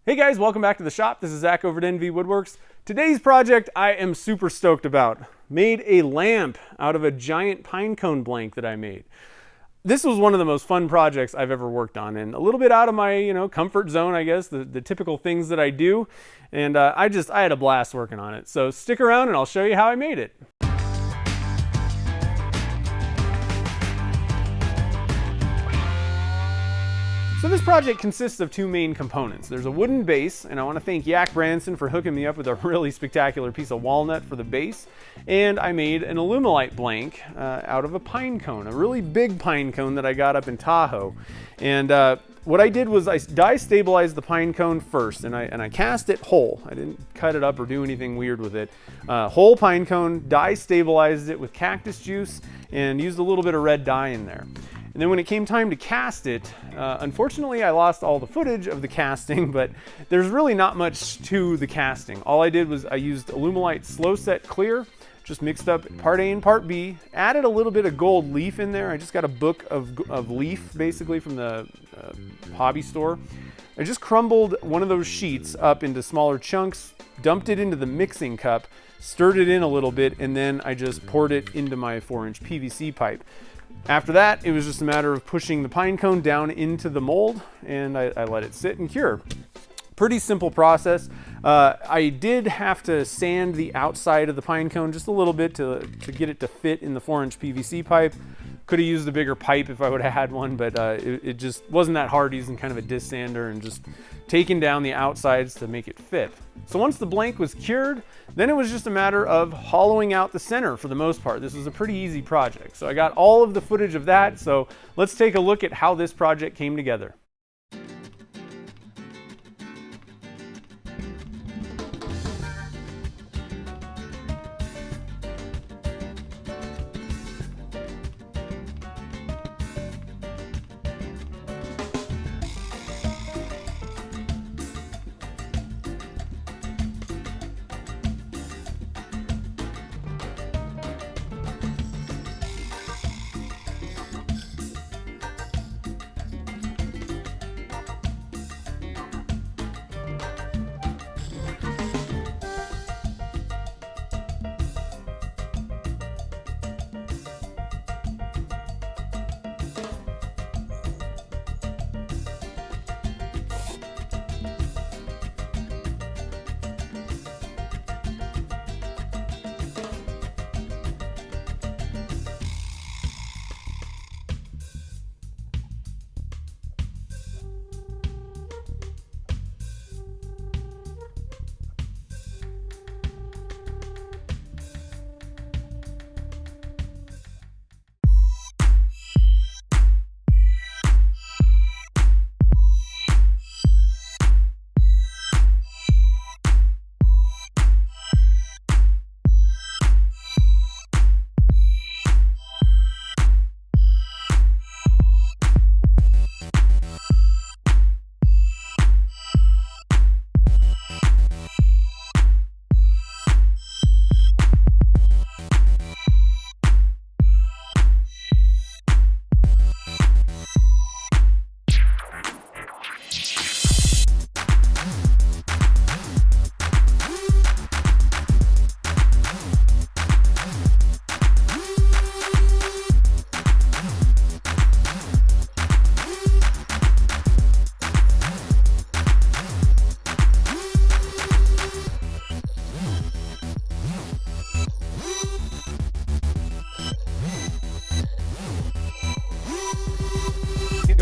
Hey guys, welcome back to the shop. This is Zach over at NV Woodworks. Today's project I am super stoked about. Made a lamp out of a giant pine cone blank that I made. This was one of the most fun projects I've ever worked on, and a little bit out of my comfort zone, I guess, the typical things that I do. And I had a blast working on it. So stick around and I'll show you how I made it. So this project consists of two main components. There's a wooden base, and I want to thank Yak Branson for hooking me up with a really spectacular piece of walnut for the base. And I made an Alumilite blank out of a pine cone, a really big pine cone that I got up in Tahoe. And what I did was I die stabilized the pine cone first, and I cast it whole. I didn't cut it up or do anything weird with it. Whole pine cone, die stabilized it with cactus juice, and used a little bit of red dye in there. And then when it came time to cast it, unfortunately I lost all the footage of the casting, but there's really not much to the casting. All I did was I used Alumilite Slow Set Clear, just mixed up part A and part B, added a little bit of gold leaf in there. I just got a book of leaf basically from the hobby store. I just crumbled one of those sheets up into smaller chunks, dumped it into the mixing cup, stirred it in a little bit, and then I just poured it into my 4-inch PVC pipe. After that, it was just a matter of pushing the pine cone down into the mold, and I let it sit and cure. Pretty simple process. I did have to sand the outside of the pine cone just a little bit to get it to fit in the 4-inch PVC pipe. Could have used a bigger pipe if I would have had one, but it just wasn't that hard using kind of a disc sander and just taking down the outsides to make it fit. So once the blank was cured, then it was just a matter of hollowing out the center for the most part. This was a pretty easy project. So I got all of the footage of that. So let's take a look at how this project came together.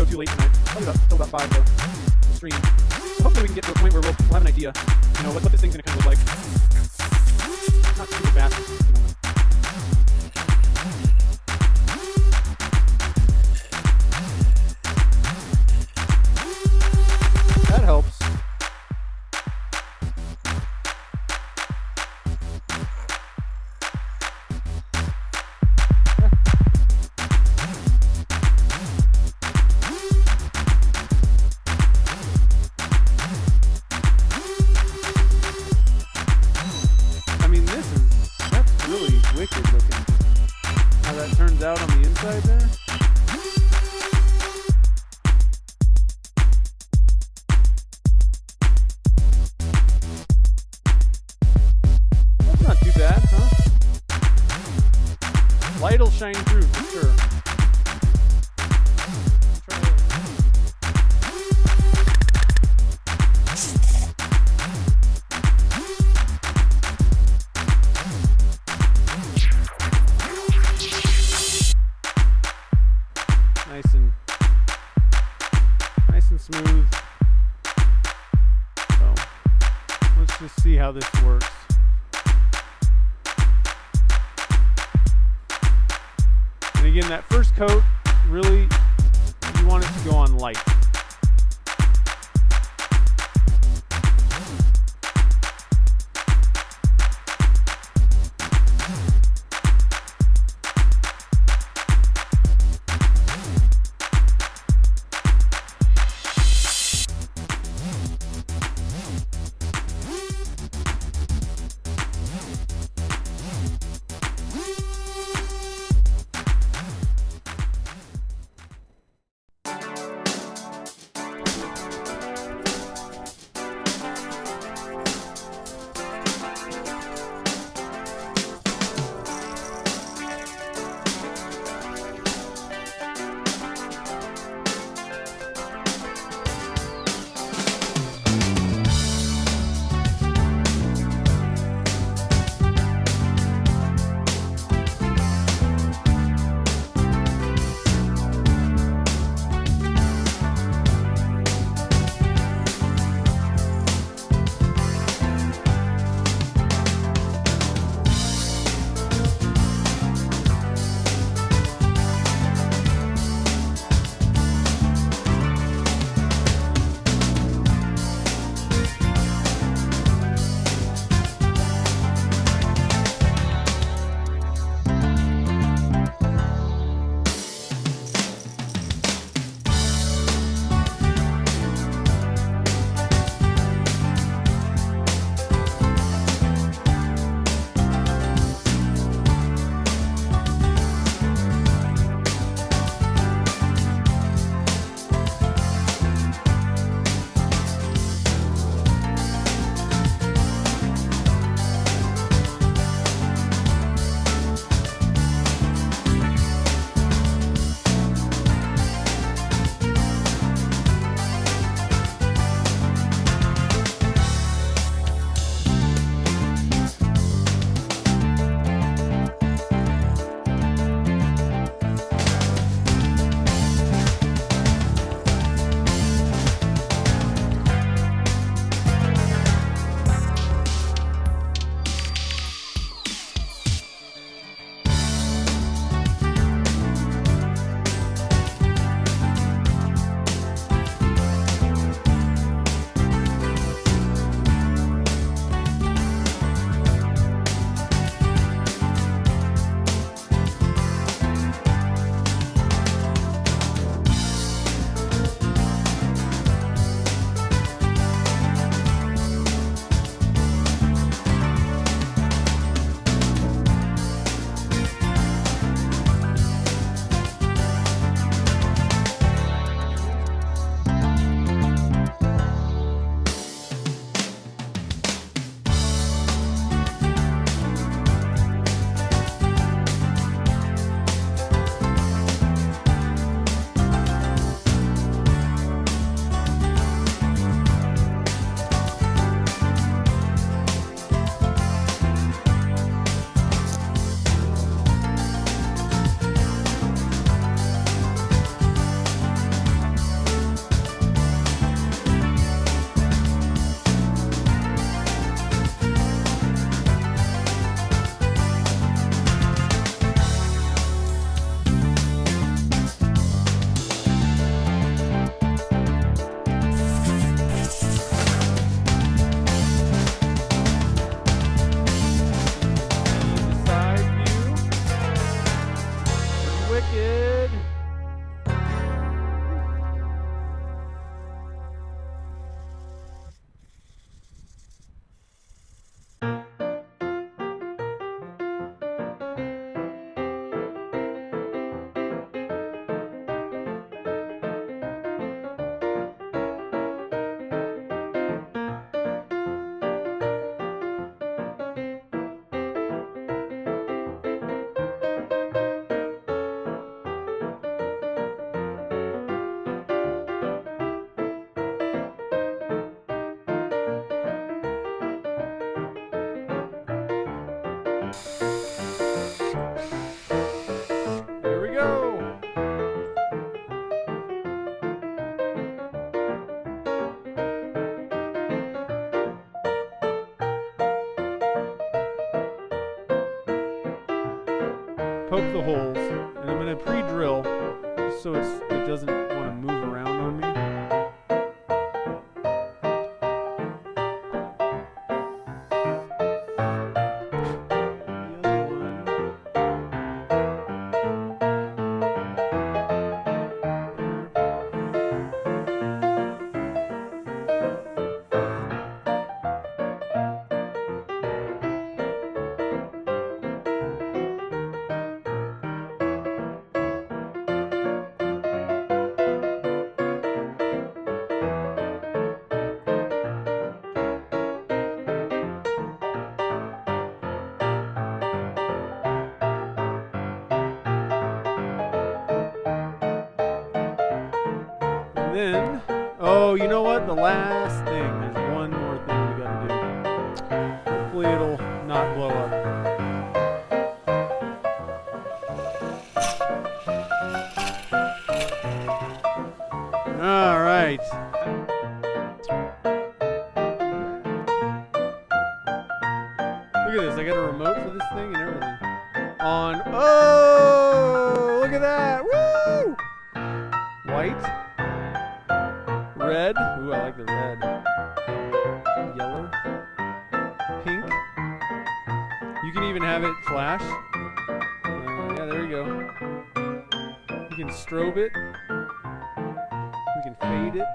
Too late tonight. Probably till about 5 though. The stream. So hopefully we can get to a point where we'll have an idea, what this thing's gonna kind of look like. Not super fast. That helps. Wicked looking. How that turns out on the inside there. will shine through for sure. Nice and smooth. So let's just see how this works. And again, that first coat, really, you want it to go on light. There we go. Poke the holes, and I'm going to pre-drill just so it doesn't want to move around on me. And then, oh, you know what? The last thing. There's one more thing we gotta do. Hopefully it'll not blow up. All right. Look at this. I got a remote for this thing and everything. On. Oh, look at that. Woo! White. Red. Ooh, I like the red. Yellow. Pink. You can even have it flash. Yeah, there we go. You can strobe it. We can fade it.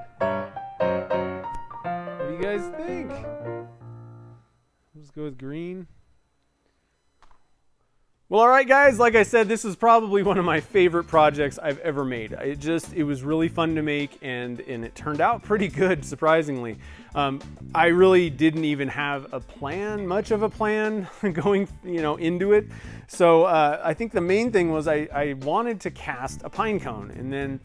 What do you guys think? Let's go with green. Well, all right, guys, like I said, this is probably one of my favorite projects I've ever made. It was really fun to make, and it turned out pretty good, surprisingly. I really didn't even have much of a plan going, into it. So I think the main thing was I wanted to cast a pine cone, and then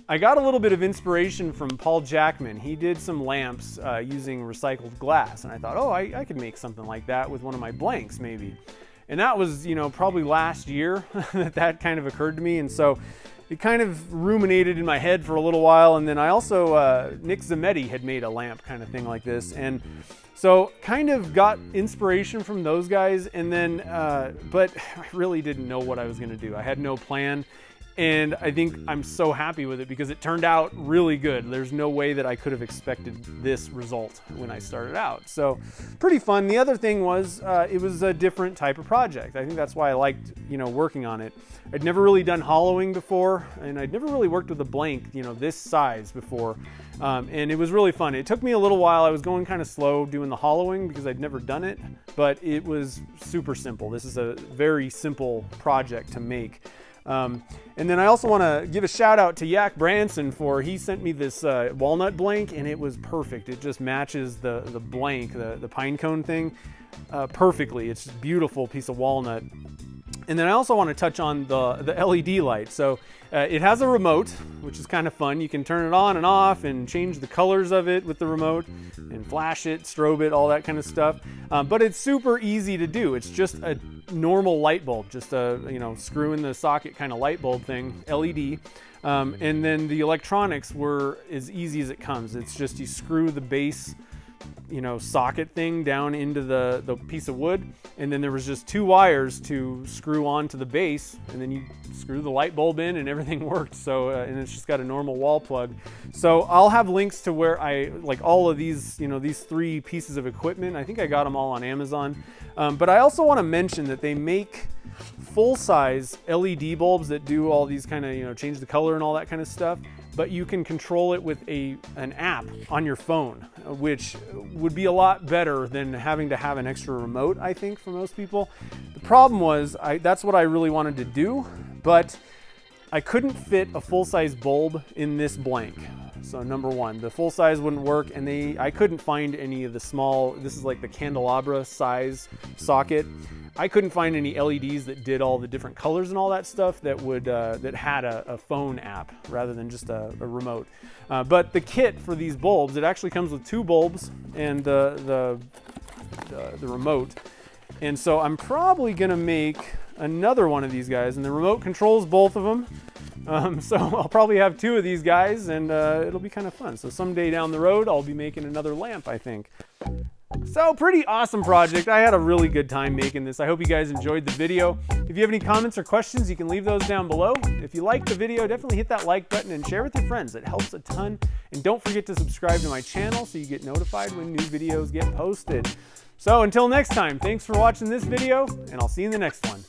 I got a little bit of inspiration from Paul Jackman. He did some lamps using recycled glass, and I thought, oh, I could make something like that with one of my blanks, maybe. And that was, probably last year that kind of occurred to me. And so it kind of ruminated in my head for a little while. And then I also, Nick Zametti had made a lamp kind of thing like this. And so kind of got inspiration from those guys. And then, but I really didn't know what I was going to do. I had no plan. And I think I'm so happy with it because it turned out really good. There's no way that I could have expected this result when I started out. So pretty fun. The other thing was it was a different type of project. I think that's why I liked, working on it. I'd never really done hollowing before, and I'd never really worked with a blank, this size before. And it was really fun. It took me a little while. I was going kind of slow doing the hollowing because I'd never done it, but it was super simple. This is a very simple project to make. And then I also want to give a shout out to Yak Branson he sent me this walnut blank, and it was perfect. It just matches the blank, the Pinecone thing, perfectly. It's a beautiful piece of walnut. And then I also want to touch on the LED light. So it has a remote, which is kind of fun. You can turn it on and off and change the colors of it with the remote and flash it, strobe it, all that kind of stuff. But it's super easy to do. It's just a normal light bulb, just a screw in the socket kind of light bulb thing, LED. And then the electronics were as easy as it comes. It's just you screw the base socket thing down into the piece of wood, and then there was just 2 wires to screw onto the base, and then you screw the light bulb in and everything worked. So and it's just got a normal wall plug. So I'll have links to where I like all of these these 3 pieces of equipment. I think I got them all on Amazon. But I also want to mention that they make full-size LED bulbs that do all these kind of change the color and all that kind of stuff, but you can control it with an app on your phone, which would be a lot better than having to have an extra remote, I think, for most people. The problem was that's what I really wanted to do, but I couldn't fit a full-size bulb in this blank. So number one, the full size wouldn't work, and I couldn't find any of the small, this is like the candelabra size socket. I couldn't find any LEDs that did all the different colors and all that stuff that would that had a phone app rather than just a remote. But the kit for these bulbs, it actually comes with 2 bulbs and the remote. And so I'm probably gonna make another one of these guys, and the remote controls both of them. So I'll probably have 2 of these guys, and it'll be kind of fun. So someday down the road, I'll be making another lamp, I think. So pretty awesome project. I had a really good time making this. I hope you guys enjoyed the video. If you have any comments or questions, you can leave those down below. If you liked the video, definitely hit that like button and share with your friends. It helps a ton. And don't forget to subscribe to my channel so you get notified when new videos get posted. So until next time, thanks for watching this video, and I'll see you in the next one.